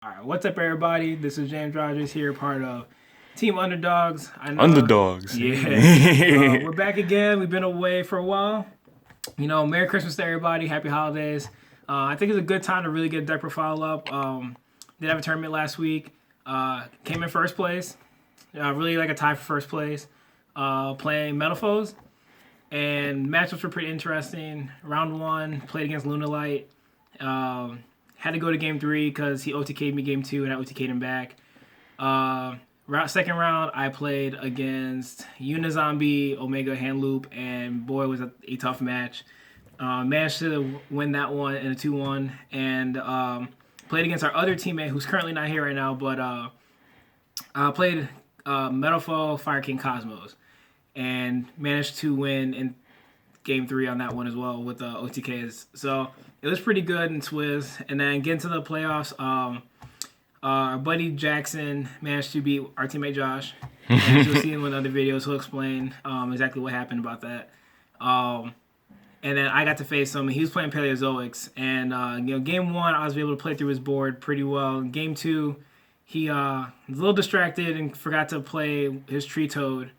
All right, what's up, everybody? This is James Rogers here, part of Team Underdogs. I know, Underdogs. yeah. We're back again. We've been away for a while. Merry Christmas to everybody. Happy holidays. I think it's a good time to really get a deck profile up. Did have a tournament last week. Came in first place. Really like a tie for first place. Playing Metalfoes. And matchups were pretty interesting. Round one, played against Lunalight. Had to go to game 3 because he OTK'd me game 2 and I OTK'd him back. Second round, I played against Unizombie, Omega Hand Loop, and boy, was it a tough match. Managed to win that one in a 2-1, and played against our other teammate who's currently not here right now, but played Metalfoe Fire King Cosmos, and managed to win in game 3 on that one as well with OTKs. So it was pretty good in Swizz. And then getting to the playoffs, our buddy Jackson managed to beat our teammate Josh. And you'll see in one of the other videos, he'll explain exactly what happened about that. And then I got to face him. He was playing Paleozoics. And game 1, I was able to play through his board pretty well. In game 2, he was a little distracted and forgot to play his Tree Toad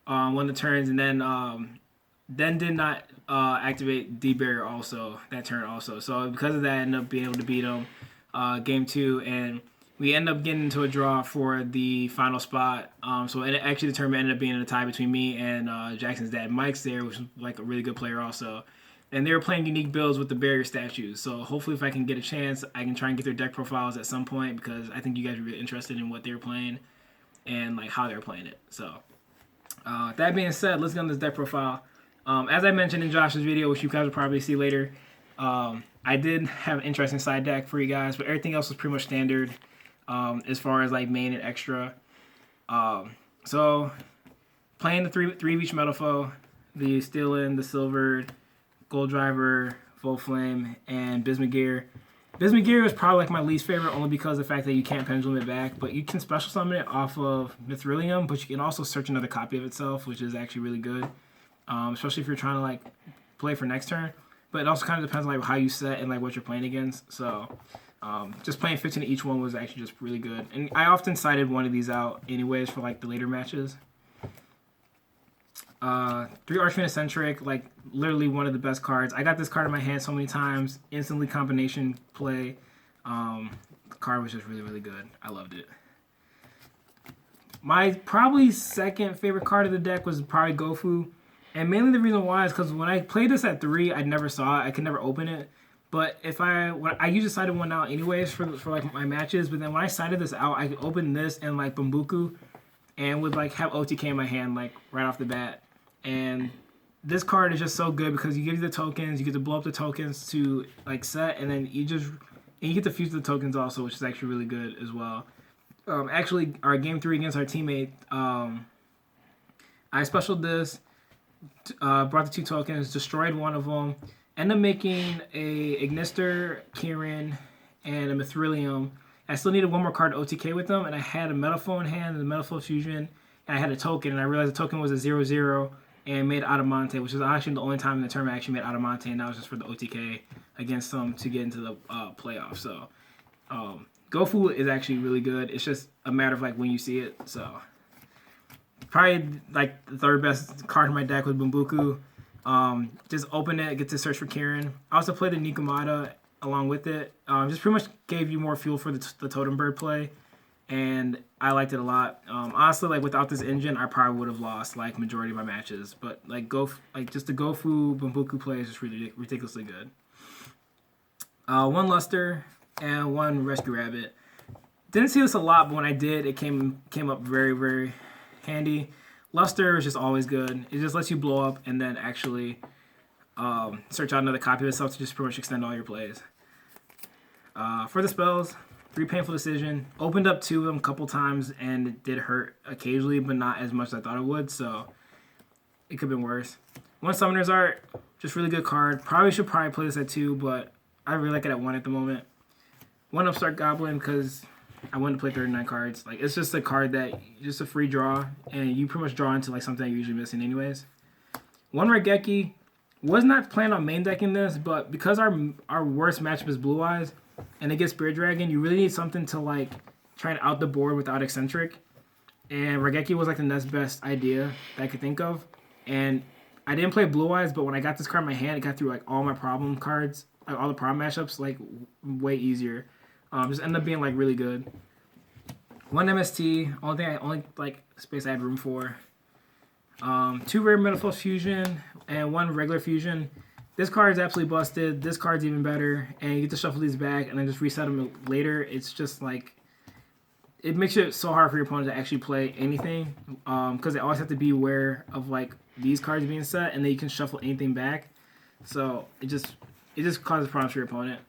one of the turns, and then did not activate D-Barrier also that turn also. So because of that, I ended up being able to beat him game 2, and we ended up getting into a draw for the final spot. So actually the tournament ended up being a tie between me and Jackson's dad, Mike's there, which was like a really good player also. And they were playing unique builds with the barrier statues. So hopefully if I can get a chance, I can try and get their deck profiles at some point, because I think you guys are really interested in what they were playing and like how they're playing it. So that being said, let's get on this deck profile. As I mentioned in Josh's video, which you guys will probably see later, I did have an interesting side deck for you guys, but everything else was pretty much standard as far as like main and extra. So playing the three Beach Metalfoe, the Steelin, the Silver, Gold Driver, Full Flame, and Bismugear. Bismugear is probably like my least favorite, only because of the fact that you can't pendulum it back, but you can special summon it off of Mithrilium, but you can also search another copy of itself, which is actually really good. Especially if you're trying to like play for next turn, but it also kind of depends on like how you set and like what you're playing against. So just playing 15 of each one was actually just really good, and I often cited one of these out anyways for like the later matches. 3 Archfiend Eccentric, like literally one of the best cards. I got this card in my hand so many times, instantly combination play. The card was just really, really good. I loved it. My probably second favorite card of the deck was probably Gofu. And mainly the reason why is because when I played this at 3, I never saw it. I could never open it. But when I usually sided one out anyways for like my matches. But then when I sided this out, I could open this and like Bambuku, and would like have OTK in my hand like right off the bat. And this card is just so good because you give you the tokens, you get to blow up the tokens to like set, and then you get to fuse the tokens also, which is actually really good as well. Actually, our game 3 against our teammate, I specialed this. Brought the 2 tokens, destroyed one of them, ended up making a Ignister, Kieran, and a Mithrilium. I still needed one more card to OTK with them, and I had a Metalfoe in hand, and the Metalfoe Fusion, and I had a token, and I realized the token was a 0/0 and made Adamante, which was actually the only time in the tournament I actually made Adamante, and that was just for the OTK against them to get into the playoffs. So Gofu is actually really good. It's just a matter of like when you see it. So probably like the third best card in my deck was Bambuku. Just open it, get to search for Kieran. I also played the Nikomata along with it. Just pretty much gave you more fuel for the Totem Bird play, and I liked it a lot. Honestly, like without this engine, I probably would have lost like majority of my matches. But like just the Gofu Bambuku play is just really ridiculously good. 1 Luster and 1 Rescue Rabbit. Didn't see this a lot, but when I did, it came up very, very handy. Luster is just always good. It just lets you blow up and then actually search out another copy of itself to just pretty much extend all your plays. For the spells, 3 Painful Decision. Opened up 2 of them a couple times and it did hurt occasionally, but not as much as I thought it would, so it could have been worse. 1 Summoner's Art, just really good card. Should play this at 2, but I really like it at 1 at the moment. 1 Upstart Goblin, because I wanted to play 39 cards. Like, it's just a card that just a free draw, and you pretty much draw into like something you're usually missing anyways. 1 Regeki. Was not planning on main decking this, but because our worst matchup is Blue Eyes, and they get Spirit Dragon, you really need something to like try and out the board without Eccentric. And Regeki was like the next best idea that I could think of. And I didn't play Blue Eyes, but when I got this card in my hand, it got through like all my problem cards, like all the problem matchups, like way easier. Just ended up being like really good. 1 MST, only like space I had room for. 2 rare Metalfoes fusion and 1 regular fusion. This card is absolutely busted. This card's even better, and you get to shuffle these back and then just reset them later. It's just like it makes it so hard for your opponent to actually play anything, because they always have to be aware of like these cards being set, and then you can shuffle anything back. So it just causes problems for your opponent.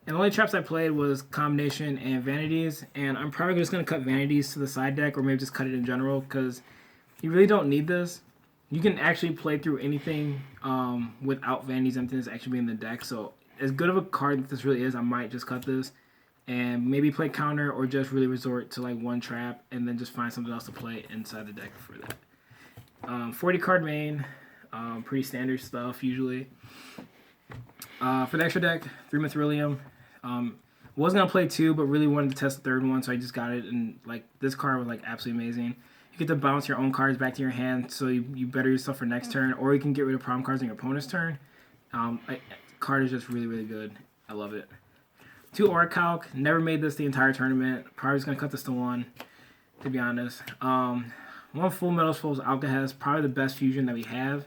And the only traps I played was Combination and Vanities, and I'm probably just going to cut Vanities to the side deck, or maybe just cut it in general, because you really don't need this. You can actually play through anything without Vanities Emptiness actually being in the deck, so as good of a card that this really is, I might just cut this, and maybe play counter, or just really resort to like 1 trap, and then just find something else to play inside the deck for that. 40 card main, pretty standard stuff usually. For the extra deck, 3 Mithrilium. Was gonna play 2, but really wanted to test the 3rd one, so I just got it. And like this card was like absolutely amazing. You get to bounce your own cards back to your hand, so you better yourself for next turn, or you can get rid of problem cards on your opponent's turn. Card is just really really good. I love it. 2 Aura Calc. Never made this the entire tournament. Probably just gonna cut this to 1, to be honest. 1 Full Metalfoes Alcahest. Probably the best fusion that we have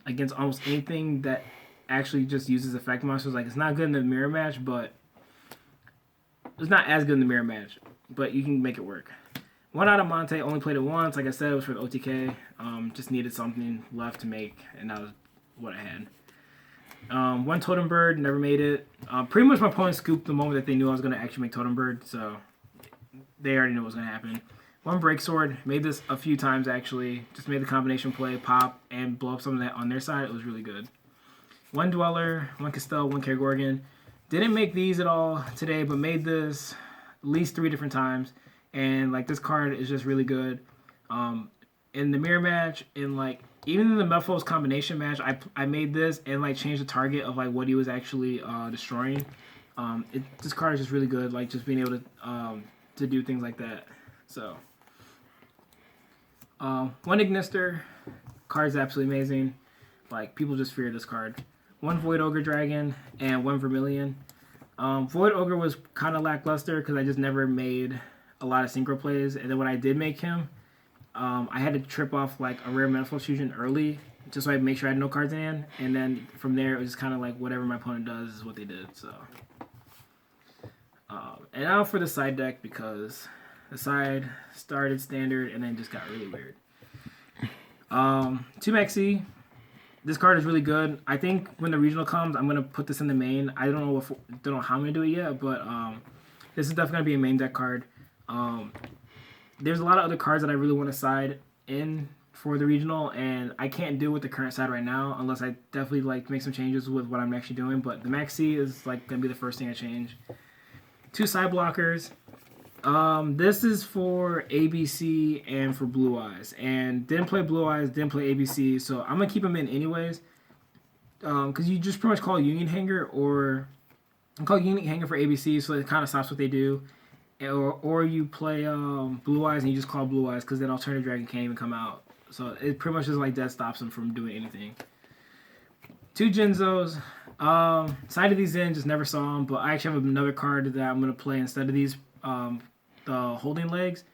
against almost anything that actually just uses effect monsters. Like, it's not good in the mirror match, but it's not as good in the mirror match, but you can make it work. 1 Adamante, only played it once. Like I said, it was for the OTK. Just needed something left to make, and that was what I had. 1 Totem Bird, never made it. Pretty much my opponent scooped the moment that they knew I was going to actually make Totem Bird, so they already knew what was going to happen. 1 Break Sword, made this a few times actually. Just made the combination play, pop, and blow up some of that on their side. It was really good. 1 Dweller, 1 Castell, 1 Kergorgan. Didn't make these at all today, but made this at least 3 different times. And like this card is just really good. In the mirror match, in like even in the Metalfoes combination match, I made this and like changed the target of like what he was actually destroying. This card is just really good. Like just being able to do things like that. So 1 Ignister, card's absolutely amazing. Like people just fear this card. 1 Void Ogre Dragon, and 1 Vermilion. Void Ogre was kind of lackluster because I just never made a lot of synchro plays. And then when I did make him, I had to trip off like a rare Metalfoes fusion early, just so I make sure I had no cards in hand. And then from there, it was just kind of like whatever my opponent does is what they did. So, and now for the side deck, because the side started standard and then just got really weird. 2 Maxi. This card is really good. I think when the regional comes, I'm gonna put this in the main. I don't know how I'm gonna do it yet, but this is definitely gonna be a main deck card. There's a lot of other cards that I really want to side in for the regional, and I can't do it with the current side right now unless I definitely like make some changes with what I'm actually doing. But the Maxi is like gonna be the first thing I change. 2 side blockers. This is for ABC and for Blue Eyes, and didn't play Blue Eyes, didn't play ABC, so I'm gonna keep them in anyways. Because you just pretty much call Union Hanger or call Union Hanger for ABC, so it kind of stops what they do. Or you play Blue Eyes and you just call Blue Eyes because then Alternative Dragon can't even come out. So it pretty much just like that stops them from doing anything. 2 Jinzos. Sided these in, just never saw them, but I actually have another card that I'm gonna play instead of these. The holding legs.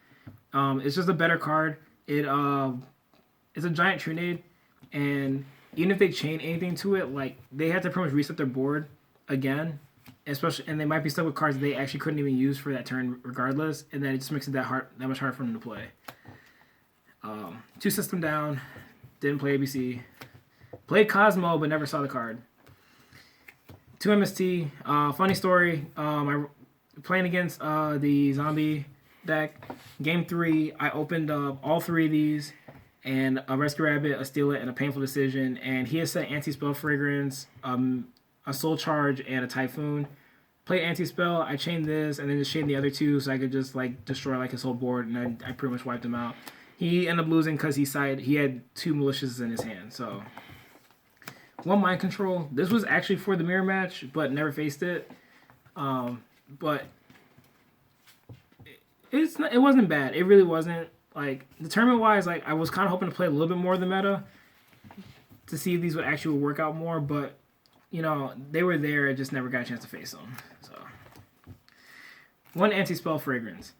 It's just a better card. It's a giant Trinade, and even if they chain anything to it, like they have to pretty much reset their board again, especially, and they might be stuck with cards they actually couldn't even use for that turn regardless, and then it just makes it that much harder for them to play. 2 System Down, didn't play ABC, played Cosmo but never saw the card. 2 MST. Funny story. Playing against the zombie deck, game 3, I opened up all 3 of these, and a Rescue Rabbit, a Steal It, and a Painful Decision, and he has set Anti-Spell Fragrance, a Soul Charge, and a Typhoon. Play Anti-Spell, I chained this, and then just chained the other 2 so I could just like destroy like his whole board, and I pretty much wiped him out. He ended up losing because he had 2 Malicious in his hand, so. 1 Mind Control. This was actually for the mirror match, but never faced it. But it wasn't bad. It really wasn't. Like, the tournament wise, like, I was kind of hoping to play a little bit more of the meta to see if these would actually work out more, but they were there. I just never got a chance to face them. So, one anti-spell fragrance.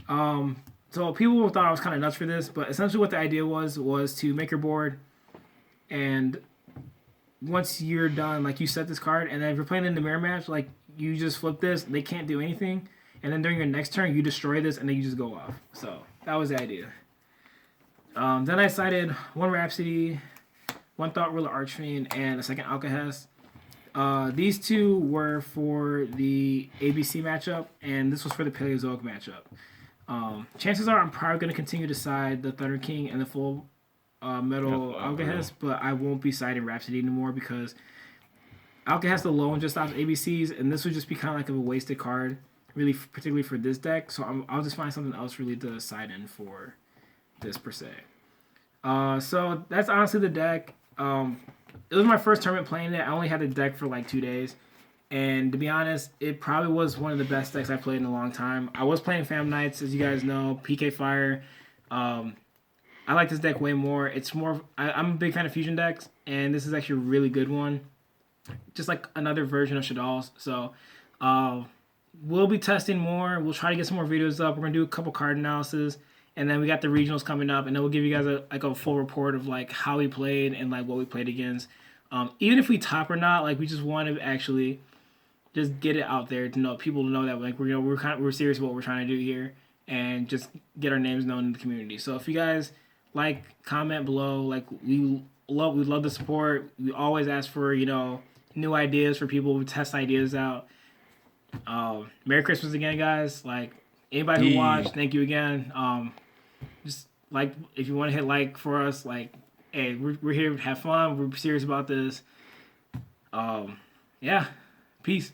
So people thought I was kind of nuts for this, but essentially what the idea was to make your board, and once you're done, like, you set this card, and then if you're playing in the mirror match, like, you just flip this. They can't do anything, and then during your next turn, you destroy this, and then you just go off. So that was the idea. Then I cited one Rhapsody, one Thought Ruler Archfiend, and a second Alcahest. These two were for the ABC matchup, and this was for the Paleozoic matchup. Chances are I'm probably going to continue to side the Thunder King and the full metal Alcahest, but I won't be siding Rhapsody anymore because Alcahest alone just stops ABCs, and this would just be kind of like a wasted card, really, particularly for this deck. So I'll just find something else really to side in for this per se. So that's honestly the deck. It was my first tournament playing it. I only had the deck for like 2 days. And to be honest, it probably was one of the best decks I played in a long time. I was playing Fam Nights, as you guys know, PK Fire. I like this deck way more. It's more. I'm a big fan of fusion decks, and this is actually a really good one. Just like another version of Shadal's. So we'll be testing more. We'll try to get some more videos up. We're going to do a couple card analysis. And then we got the regionals coming up, and then we'll give you guys a full report of like how we played and like what we played against. Even if we top or not, like, we just want to actually just get it out there to know people to know that like we're serious about what we're trying to do here, and just get our names known in the community. So if you guys like, comment below. Like, we love the support. We always ask for new ideas for people. We test ideas out. Merry Christmas again, guys. Like, anybody who watched, thank you again. Just like, if you want to hit like for us, like, hey, we're here to have fun. We're serious about this. Yeah, peace.